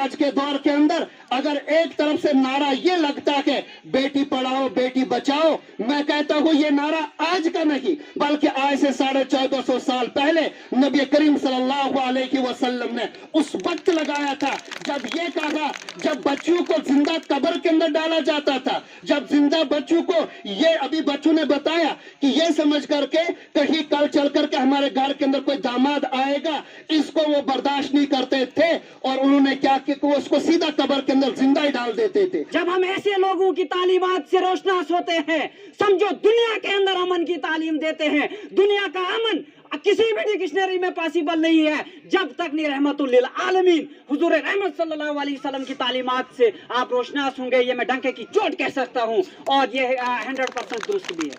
आज के दौर के अंदर अगर एक तरफ से नारा ये लगता है कि बेटी पढ़ाओ बेटी बचाओ, मैं कहता हूँ ये नारा आज का नहीं बल्कि आज से 1450 साल पहले नबी करीम सल्लल्लाहु अलैहि वसल्लम ने उस वक्त लगाया था जब ये कहा, जब बच्चों को जिंदा कब्र के अंदर डाला जाता था, जब जिंदा बच्चों को ये अभी बच्चों ने बताया कि ये समझ करके कहीं कल चल करके हमारे घर के अंदर कोई दामाद आएगा, इसको वो बर्दाश्त नहीं करते थे और उन्होंने क्या कि वो उसको सीधा कब्र के अंदर जिंदा ही डाल देते थे। जब हम ऐसे लोगों की तालीमात से रोशनास होते हैं, समझो दुनिया के अंदर अमन की तालीम देते हैं। दुनिया का अमन किसी भी डिक्शनरी में पॉसिबल नहीं है जब तक नहीं रहमतुल लिल आलमीन हुजूर रहमत सल्लल्लाहु अलैहि वसल्लम की तालीमात से आप रोशनास होंगे। ये मैं डंके की चोट कह सकता हूँ और ये 100% दुरुस्त भी है।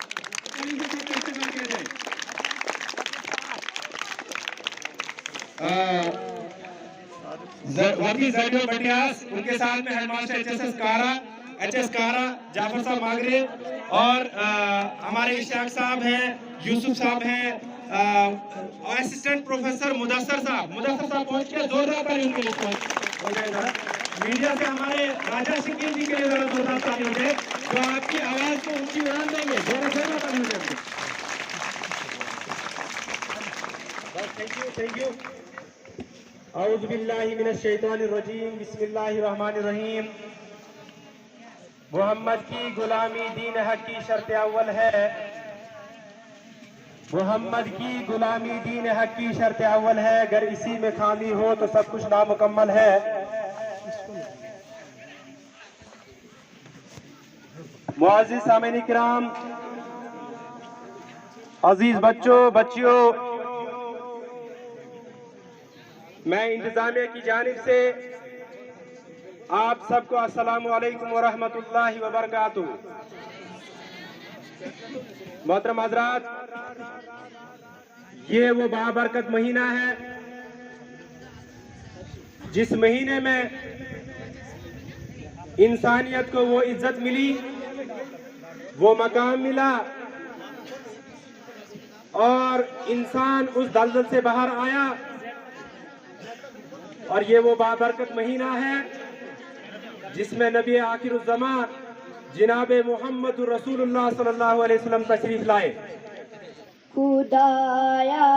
वर्दी ज़ैनुल बटियास, उनके साथ में हेडमास्टर एचएस कारा, जाफर साहब मागरे और हमारे इशाक साहब हैं, यूसुफ साहब हैं, असिस्टेंट प्रोफेसर मुदस्सर साहब पहुंच के जोरदार ताली उनके लिए मीडिया से हमारे राजा शकील जी के लिए जरा जोरदार ताली उठे जो आपकी आवाज को ऊंची उड़ान देंगे। जोरदार ताली उठे। Thank you. औज़ु बिल्लाहि मिनश शैतानिर रजीम, बिस्मिल्लाहिर रहमानिर रहीम। मोहम्मद की गुलामी दीन हक की शर्त अव्वल है। मोहम्मद की गुलामी दीन हक की शर्त अव्वल है। अगर इसी में खामी हो तो सब कुछ नामुकम्मल है। मुअज़्ज़िज़ सामीन किराम, अजीज बच्चियों, मैं इंतजामिया की जानिब से आप सबको अस्सलामु अलैकुम व रहमतुल्लाहि व बरकातुहू। मोहतरम हज़रात, ये वो बाबरकत महीना है जिस महीने में इंसानियत को वो इज्जत मिली, वो मकाम मिला और इंसान उस दलदल से बाहर आया। और ये वो बाबरकत महीना है जिसमें नबी आखिरुज़्ज़मान जनाब मोहम्मद रसूलुल्लाह सल्लल्लाहु अलैहि वसल्लम तशरीफ लाए। खुदाया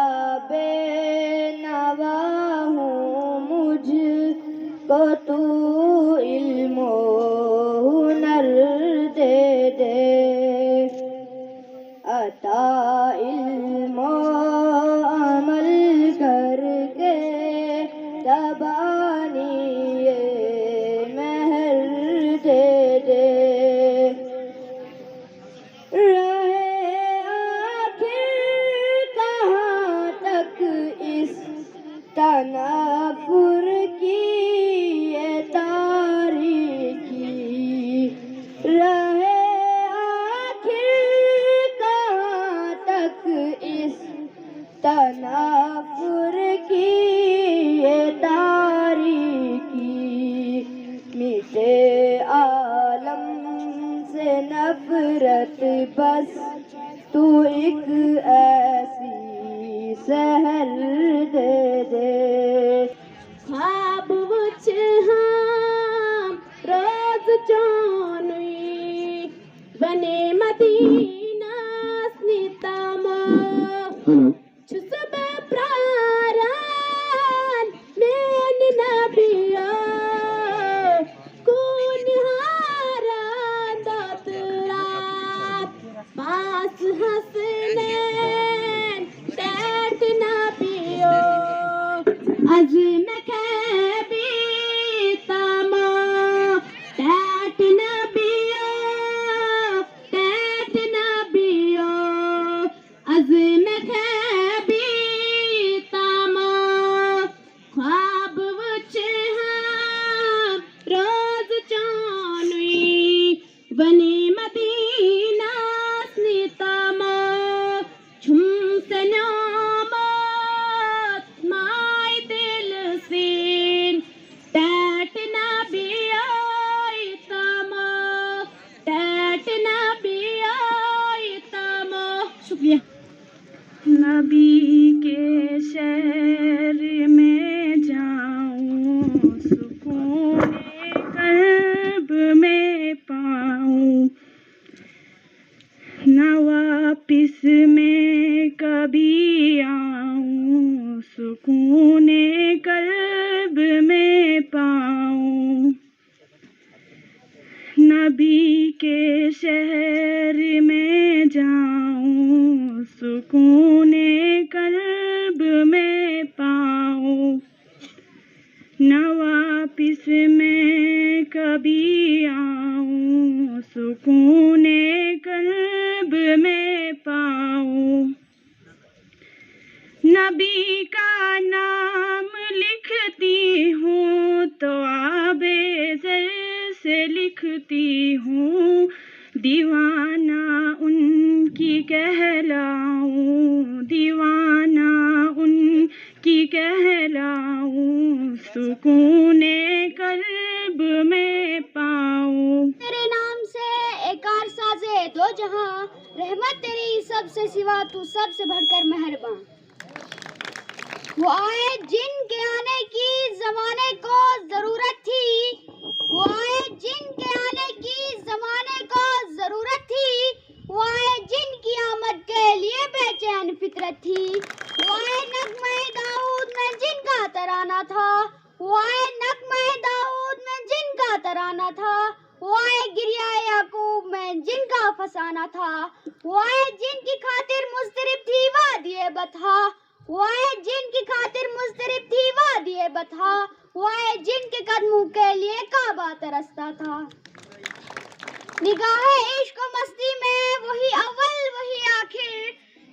बेनवा हूँ मुझको तू इल्म हुनर दे दे, अता इल्म अमल करके तबानी महर दे दे। तनाफुर की ये तारीकी रहे आखिर कहाँ तक इस तनाफुर की ये तारीकी। मिटे आलम से नफरत बस तू एक ऐसी सहर दे दे। ख्वाब वुच हम रोज चोनुई बने मदीना स्नितमा छुसबे प्रारान में नबिया कौन हारान दातरात पास हंसने अज़्म कभी तमा टैट नबियो टैट نبی کے شہر میں جاؤں، سکون قلب میں پاؤں، نہ واپس میں کبھی آؤں، سکون قلب میں پاؤں۔ نبی کا نام لکھتی ہوں تو آب زر سے لکھتی ہوں، دیوانہ ان کی کہلاؤں، دیوانہ ان کی کہلاؤں، سکون قلب میں پاؤں۔ تیرے نام سے ایک کار سازے دو جہاں، رحمت تیری سب سے سوا، تو سب سے بڑھ کر مہرباں۔ وہ آئے جن کے آنے کی زمانے کو ضرورت تھی، وہ آئے جن کے آنے کی زمانے کو ضرورت تھی، وہ آئے جن کی آمد کے لیے بے چین فطرت تھی، وہ آئے نغمہ داؤد میں جن کا ترانہ تھا، وہ آئے نغمہ داؤد میں جن کا ترانہ تھا، وہ آئے گریہ یعقوب میں جن کا فسانہ تھا، وہ آئے جن کی خاطر مضطرب تھی وادی بطحا، وہ آئے جن کی خاطر مضطرب تھی وادی بطحا، وہ آئے جن کے قدموں کے لیے کعبہ ترستا تھا۔ نگاہ عشق و مستی میں وہی اول وہی آخر،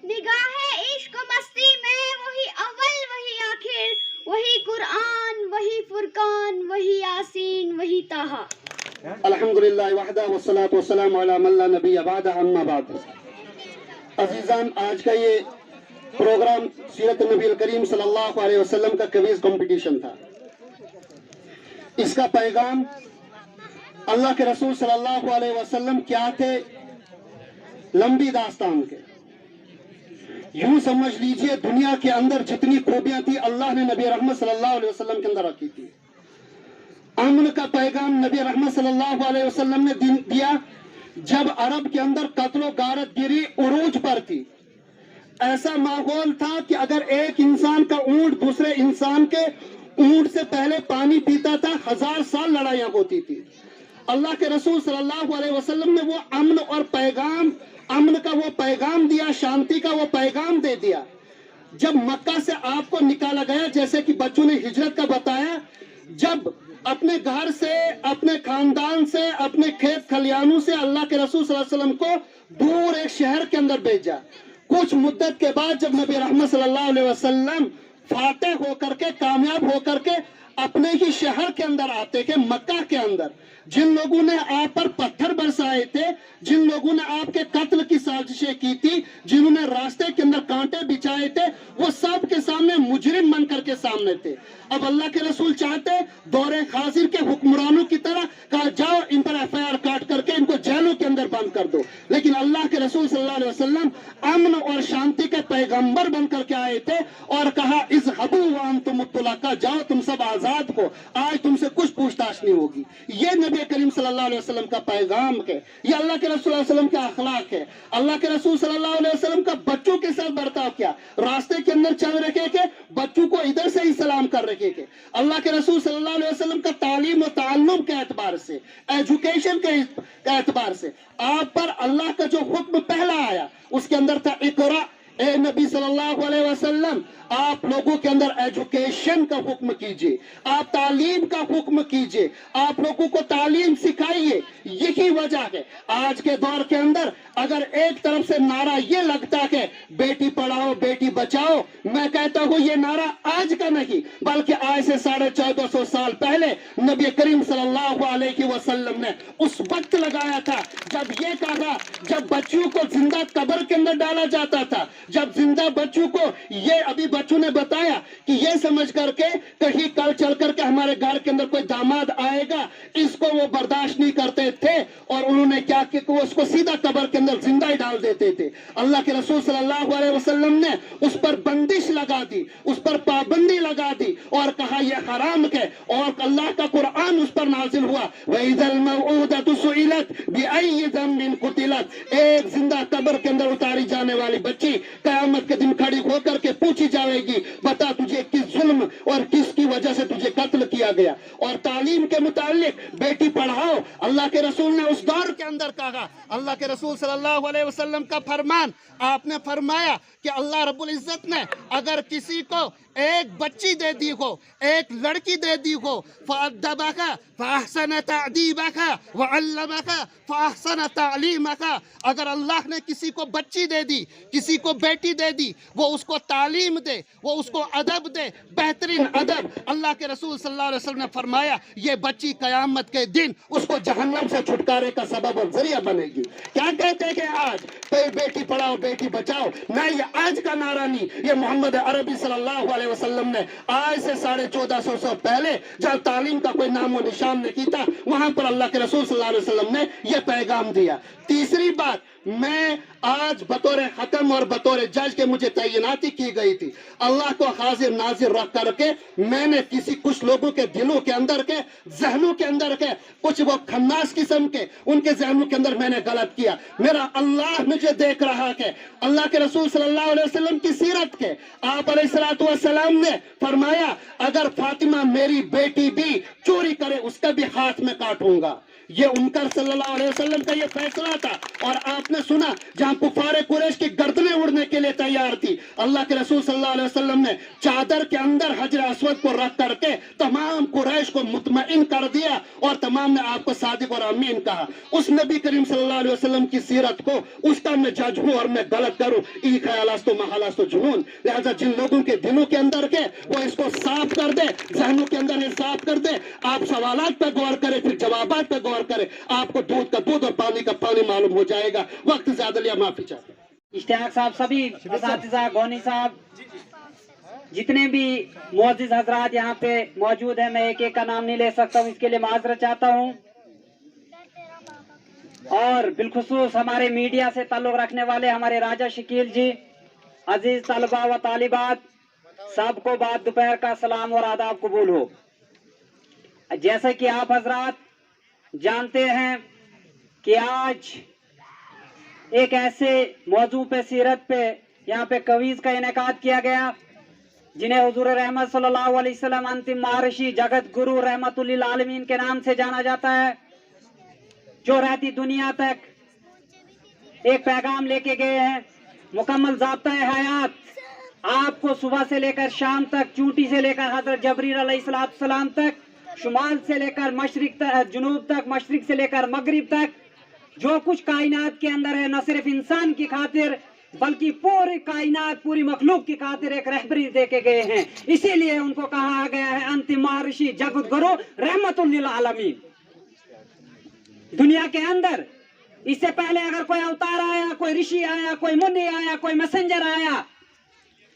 نگاہ عشق و مستی میں وہی اول وہی آخر، وہی قرآن وہی فرقان وہی یاسین وہی طٰہٰ۔ الحمدللہ وحدہ والصلاة والسلام علی من لا نبی بعدہ، اما بعد۔ عزیزان، آج کا یہ پروگرام سیرت نبی کریم صلی اللہ علیہ وسلم کا کویز کمپٹیشن تھا۔ اس کا پیغام اللہ کے رسول صلی اللہ علیہ وسلم کیا تھے، لمبی داستان کے، یوں سمجھ لیجئے دنیا کے اندر جتنی خوبیاں تھی اللہ نے نبی رحمت صلی اللہ علیہ وسلم کے اندر رکھی تھی۔ امن کا پیغام نبی رحمت صلی اللہ علیہ وسلم نے دیا جب عرب کے اندر قتل و غارت گیری عروج پر تھی۔ ایسا ماحول تھا کہ اگر ایک انسان کا اونٹ دوسرے انسان کے اونٹ سے پہلے پانی پیتا تھا، 1000 سال لڑائیاں ہوتی تھی۔ اللہ کے رسول صلی اللہ علیہ وسلم نے وہ امن اور پیغام، امن کا وہ پیغام دیا، شانتی کا وہ پیغام دے دیا۔ جب مکہ سے آپ کو نکالا گیا، جیسے کہ بچوں نے ہجرت کا بتایا، جب اپنے گھر سے، اپنے خاندان سے، اپنے کھیت کھلیانوں سے اللہ کے رسول صلی اللہ علیہ وسلم کو دور ایک شہر کے اندر بھیجا۔ کچھ مدت کے بعد جب نبی رحمت صلی اللہ علیہ وسلم فاتح ہو کر کے، کامیاب ہو کر کے اپنے ہی شہر کے اندر آتے کہ مکہ کے اندر جن لوگوں نے آپ پر پتھر برسائے تھے، جن لوگوں نے آپ کے قتل کی سازشیں کی تھی، جنہوں نے راستے کے اندر کانٹے بچھائے تھے، وہ سب کے سامنے مجرم بن کر کے سامنے تھے۔ اب اللہ کے رسول چاہتے دور حاضر کے حکمرانوں کی طرح کہا جاؤ ان پر FIR کاٹ کر کے ان کو جیلوں کے اندر بند کر دو، لیکن اللہ کے رسول صلی اللہ علیہ وسلم امن اور شانتی کے پیغمبر بن کر کے آئے تھے اور کہا اذهبوا وانتم الطلقاء، جاؤ تم سب آزاد ہو، آج تم سے کچھ پوچھ تاچھ نہیں ہوگی۔ یہ نبی کریم صلی اللہ علیہ وسلم کا پیغام ہے، یہ اللہ کے رسول صلی اللہ علیہ وسلم کا اخلاق ہے۔ اللہ کے رسول صلی اللہ علیہ وسلم کا بچوں کے ساتھ برتاؤ کیا، راستے کے اندر چل رکھے کہ بچوں کو ادھر سے ہی سلام کر رکھے کہ اللہ کے رسول صلی اللہ علیہ وسلم کا تعلیم و تعلم کے اعتبار سے، ایجوکیشن کے اعتبار سے آپ پر اللہ کا جو حکم پہلا آیا اس کے اندر تھا اقرا۔ اے نبی صلی اللہ علیہ وسلم، آپ لوگوں کے اندر ایجوکیشن کا حکم کیجئے، آپ تعلیم کا حکم کیجئے، آپ لوگوں کو تعلیم سکھائیے۔ یہی وجہ ہے آج کے دور کے اندر اگر ایک طرف سے نعرہ یہ لگتا ہے بیٹی پڑھاؤ بیٹی بچاؤ، میں کہتا ہوں یہ نعرہ آج کا نہیں بلکہ آج سے 1450 سال پہلے نبی کریم صلی اللہ علیہ وسلم نے اس وقت لگایا تھا جب یہ کہا، جب بچیوں کو زندہ قبر کے اندر ڈالا جاتا تھا، جب زندہ بچوں کو، یہ ابھی بچوں نے بتایا کہ یہ سمجھ کر کے کہیں کل چل کر کے ہمارے گھر کے اندر کوئی داماد آئے گا، اس کو وہ برداشت نہیں کرتے تھے اور انہوں نے کیا کہ وہ اس کو سیدھا قبر کے اندر زندہ ہی ڈال دیتے تھے۔ اللہ کے رسول صلی اللہ علیہ وسلم نے اس پر بندش لگا دی، اس پر پابندی لگا دی اور کہا یہ حرام ہے، اور اللہ کا قرآن اس پر نازل ہوا وَإِذَا الْمَوْءُودَةُ سُئِلَتْ بِأَيِّ ذَنبٍ قُتِلَتْ، ایک زندہ قبر کے اندر اتاری جانے والی بچی قیامت کے دن کھڑی ہو کر کے پوچھی جائے گی بتا تجھے کس ظلم اور کس کی وجہ سے تجھے قتل کیا गया। और तालीम के मुतालिक बेटी पढ़ाओ, अल्लाह के रसूल ने उस दौर के अंदर कहा, अल्लाह के रसूल सल्लल्लाहु अलैहि वसल्लम का फरमान, आपने फरमाया कि अल्लाह रब्बुल इज्जत ने अगर किसी को एक बच्ची दे दी हो, एक लड़की दे दी हो, फ़अद्दबका फ़अहसन तअदीबका वअल्लमका फ़अहसन तालीमका, अगर अल्लाह ने किसी को बच्ची दे दी, किसी को बेटी दे दी, वो उसको तालीम दे, वो उसको अदब दे, बेहतरीन अदब, अल्लाह के रसूल सल्लल्लाहु अलैहि वसल्लम ने फरमाया ये बच्ची क़यामत के दिन उसको जहन्नम से छुटकारे का सबब और जरिया बनेगी। क्या कहते हैं कि आज बेटी पढ़ाओ बेटी बचाओ, नहीं, ये आज का नारा नहीं, ये मोहम्मद अरबी सल्लल्लाहु अलैहि वसल्लम ने आज से 1450 साल पहले जब तालीम का कोई नामो निशान नहीं था, वहां पर अल्लाह के रसूल सल्लल्लाहु अलैहि वसल्लम ने यह पैगाम दिया। तीसरी बात, मैं आज बतौर हकम और बतौर जज के मुझे तैनाती की गई थी, अल्लाह को हाजिर नाजिर रख करके मैंने कुछ लोगों के दिलों के अंदर के जहनों के अंदर के कुछ वो खन्नास किस्म के उनके जहनों के अंदर मैंने गलत किया। मेरा अल्लाह मुझे देख रहा है। अल्लाह के रसूल सल्लल्लाहु अलैहि वसल्लम की सीरत के आप अलैहिस्सलातु वस्सलाम ने फरमाया अगर फातिमा मेरी बेटी भी चोरी करे उसका भी हाथ में काटूंगा। ये उनका सल्लल्लाहु अलैहि वसल्लम का ये फैसला था। और आपने सुना जहां कुफारे कुरैश की गर्दनें उड़ने के लिए तैयार थी, अल्लाह के रसूल सल्लल्लाहु अलैहि वसल्लम ने चादर के अंदर हजर अस्वद को रख करके तमाम कुरैश को मुतमईन कर दिया और तमाम ने आपको सादिक और अमीन कहा। उस नबी करीम सल्लल्लाहु अलैहि वसल्लम की सीरत को उसका मैं जज हूं और मैं गलत करूं, ई ख्यालास तो महालास तो जुनून। लिहाजा जिन लोगों के दिलों के अंदर के वो इसको साफ कर दे, जहनों के अंदर ये साफ कर दे, आप सवालात पे गौर करें फिर जवाबात पे गौर करें, आपको दूध का दूध और पानी का पानी मालूम हो जाएगा। वक्त ज्यादा लिया, माफी चाहता हूं। इश्तियाक साहब, सभी असातिज़ा, गौनी साहब, जितने भी मुअज़्ज़िज़ हजरात यहाँ पे मौजूद हैं, मैं एक एक का नाम नहीं ले सकता हूँ, इसके लिए माज़रत चाहता हूँ। और बिलखुसूस हमारे मीडिया से ताल्लुक रखने वाले हमारे राजा शकील जी, अजीज तलबा व तालिबात, सबको बाद दोपहर का सलाम और आदाब कबूल हो। जैसे कि आप हजरात जानते हैं कि आज एक ऐसे मौजू पे सीरत पे यहाँ पे कवीज का इनेकाद किया गया जिन्हें हुजूर रहमत सल्लल्लाहु अलैहि वसल्लम अंतिम महर्षि जगत गुरु रहमतुल लिल आलमीन के नाम से जाना जाता है, जो रहती दुनिया तक एक पैगाम लेके गए हैं। मुकम्मल ज़ाब्ता हयात आपको सुबह से लेकर शाम तक, चूंटी से लेकर हजरत जबरील अलैहिस्सलाम तक, शुमाल से लेकर मशरिक तक, जुनूब तक, मशरिक से लेकर मगरिब तक, जो कुछ कायनात के अंदर है, न सिर्फ इंसान की खातिर बल्कि पूरी कायनात, पूरी मखलूक की खातिर एक रहबरी दे के गए हैं। इसीलिए उनको कहा गया है अंतिम महर्षि जगत गुरु रहमतुल लिल आलमीन। दुनिया के अंदर इससे पहले अगर कोई अवतार आया, कोई ऋषि आया, कोई मुनि आया, कोई मैसेंजर आया,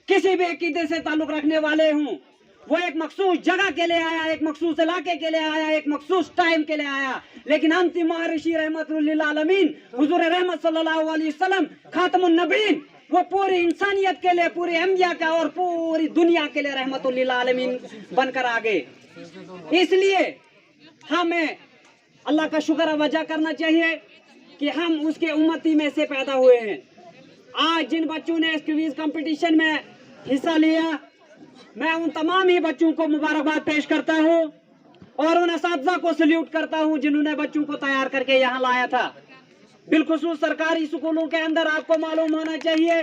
किसी भी अकीदे से ताल्लुक रखने वाले हूं, वो एक मखसूस जगह के लिए आया, एक मखसूस इलाके के लिए आया, एक मखसूस टाइम के लिए आया। लेकिन अंतिम महर्षि रहमतुल लिल आलमीन हुजूर रहमत सल्लल्लाहु अलैहि वसल्लम खातमुन नबीन, वो पूरी इंसानियत के लिए, पूरे अंबिया का और पूरी दुनिया के लिए रहमतुल लिल आलमीन बनकर आ गए। इसलिए हमें अल्लाह का शुक्र वजह करना चाहिए कि हम उसके उम्मती में से पैदा हुए हैं। आज जिन बच्चों ने इस क्विज कंपटीशन में हिस्सा लिया, मैं उन तमाम ही बच्चों को मुबारकबाद पेश करता हूं और उन असातिज़ा को सल्यूट करता हूं जिन्होंने बच्चों को तैयार करके यहाँ लाया था। बिलखुसूस सरकारी स्कूलों के अंदर आपको मालूम होना चाहिए।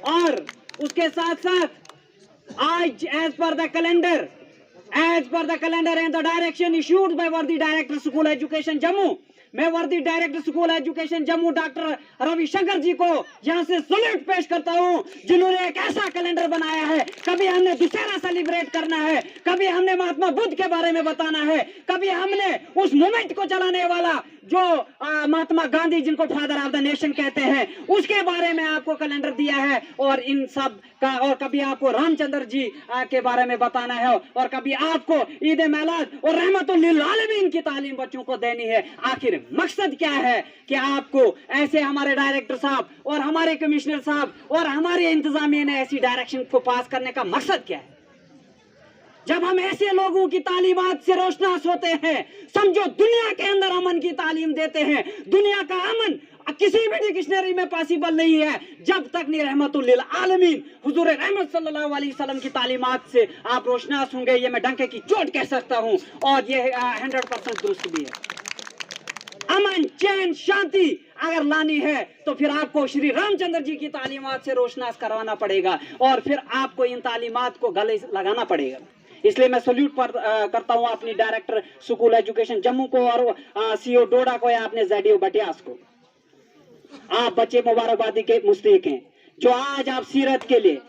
और उसके साथ साथ आज as per the calendar and the direction issued by worthy director school education Jammu, मैं worthy director school education Jammu doctor Ravishankar ji को यहाँ से सल्यूट पेश करता हूँ, जिन्होंने एक ऐसा कैलेंडर बनाया है। कभी हमने दुशहरा सेलिब्रेट करना है, कभी हमने महात्मा बुद्ध के बारे में बताना है, कभी हमने उस मूवमेंट को चलाने वाला जो महात्मा गांधी, जिनको फादर ऑफ द नेशन कहते हैं, उसके बारे में आपको कैलेंडर दिया है। और इन सब का, और कभी आपको रामचंद्र जी के बारे में बताना है, और कभी आपको ईद मिलाद और रहमतुल लिल आलमीन की तालीम बच्चों को देनी है। आखिर मकसद क्या है कि आपको ऐसे हमारे डायरेक्टर साहब और हमारे कमिश्नर साहब और हमारे इंतजामिया ने ऐसी डायरेक्शन को पास करने का मकसद क्या है? जब हम ऐसे लोगों की तालीमात से रोशनास होते हैं, समझो दुनिया के अंदर अमन की तालीम देते हैं। दुनिया का अमन किसी भी डिक्शनरी में पॉसिबल नहीं है जब तक नहीं रहमतुल लिल आलमीन हुजूर रहमत सल्लल्लाहु अलैहि वसल्लम की तालीमात से आप रोशनास होंगे। ये मैं डंके की चोट कह सकता हूँ और ये 100% दुरुस्त भी है। अमन चैन शांति अगर लानी है तो फिर आपको श्री रामचंद्र जी की तालीमात से रोशनास करवाना पड़ेगा और फिर आपको इन तालीमात को गले लगाना पड़ेगा। इसलिए मैं सल्यूट करता हूँ अपनी डायरेक्टर स्कूल एजुकेशन जम्मू को और सीओ डोडा को या अपने जेडीओ बटियास को। आप बच्चे मुबारकबादी के मुस्तहिक हैं जो आज आप सीरत के लिए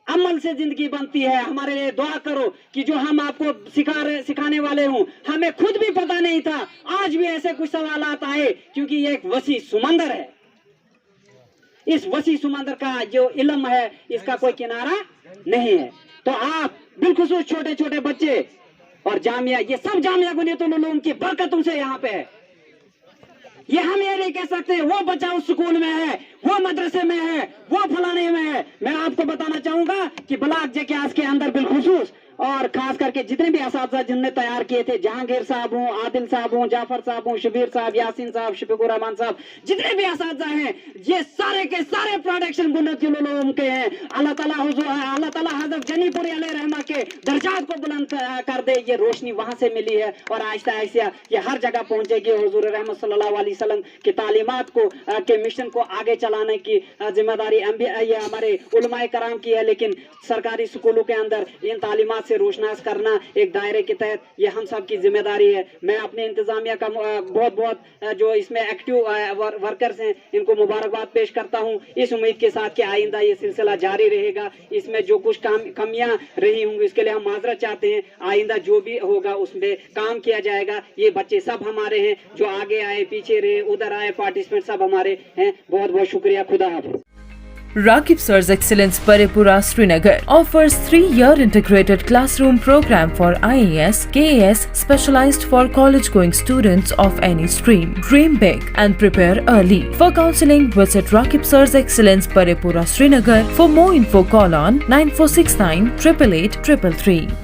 अमल से जिंदगी बनती है। हमारे लिए दुआ करो कि जो हम आपको सिखाने वाले हूँ हमें खुद भी पता नहीं था, आज भी ऐसे कुछ सवालात आए क्योंकि ये एक वसी समंदर है। इस वसी समंदर का जो इल्म है इसका कोई किनारा नहीं है। तो आप बिलखुसूस छोटे छोटे बच्चे और जामिया, ये सब जामिया बुनियतुल उलूम की बरकतों से यहाँ पे है। ये हम ये नहीं कह सकते वो बच्चा उस स्कूल में है, वो मदरसे में है, वो फलाने में है। मैं आपको बताना चाहूंगा कि ब्लॉक जेकेआस के अंदर बिलखुसूस और खास करके जितने भी असातिज़ा जिनने तैयार किए थे, जहांगीर साहब हूँ, आदिल साहब हूँ, जाफर साहब हूँ, शबीर साहब, यासीन साहब, शफीकुर रहमान साहब, जितने भी असातिज़ा हैं ये सारे के सारे प्रोडक्शन बुनियतुल उलूम के हैं। अल्लाह ताला हज़रत जनीपुरी अलैहि रहमा के दर्जात को बुलंद कर दे। ये रोशनी वहां से मिली है और आहिस्ता आहिस्ता ये हर जगह पहुंचेगी। हुजूर रहमत सल्लल्लाहु अलैहि वसल्लम की तालीमात को के मिशन को आगे चलाने की जिम्मेदारी ये हमारे उलमाए कराम की है, लेकिन सरकारी स्कूलों के अंदर इन तालीमात से रोशनास करना एक दायरे के तहत ये हम सब की जिम्मेदारी है। मैं अपने इंतजामिया का बहुत जो इसमें एक्टिव वर्कर्स हैं इनको मुबारकबाद पेश करता हूँ, इस उम्मीद के साथ कि आइंदा ये सिलसिला जारी रहेगा। इसमें जो कुछ कमियां रही होंगी इसके लिए हम माजरत चाहते हैं। आइंदा जो भी होगा उसमें काम किया जाएगा। ये बच्चे सब हमारे हैं, जो आगे आए, पीछे रहे, उधर आए, पार्टिसिपेंट सब हमारे हैं। बहुत बहुत शुक्रिया। खुदा हाफिज़। Rakib Sir's Excellence Parepura Srinagar offers 3-year integrated classroom program for IAS, KAS specialized for college-going students of any stream. Dream big and prepare early. For counseling, visit Rakib Sir's Excellence Parepura Srinagar. For more info, call on 9469 888 333.